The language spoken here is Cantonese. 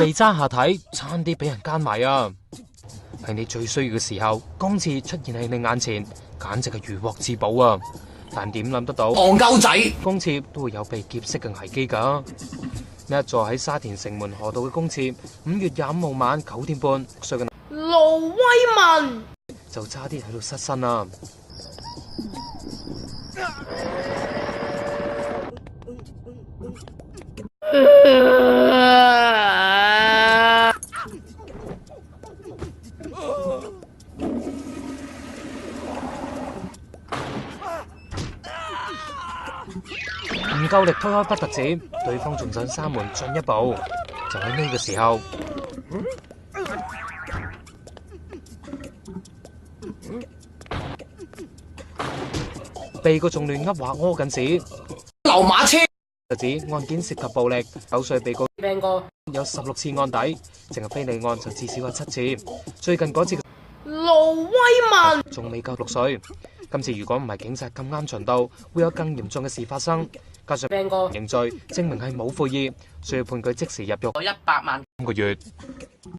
被揸下體，差啲俾人奸埋啊！喺你最需要嘅時候，公廁出現喺你眼前，簡直係如獲至寶啊！但點諗得到，戇鳩仔，公廁都會有被劫色嘅危機㗎。呢一座喺沙田城門河道嘅公廁，5月25號晚9點半，歲嘅盧威文就差啲喺度失身啦。唔夠力推開不特止，對方仲想閂門進一步。就喺呢個時候，被告仲亂噏話屙緊屎。流馬車就指案件涉及暴力，9歲被告有16次案底，淨係非禮案就至少有7次。最近嗰次盧威文仲未夠6歲。今次如果唔係警察咁啱巡到，會有更嚴重嘅事發生。加上認罪，證明係冇悔意，需要判佢即時入獄100萬3個月。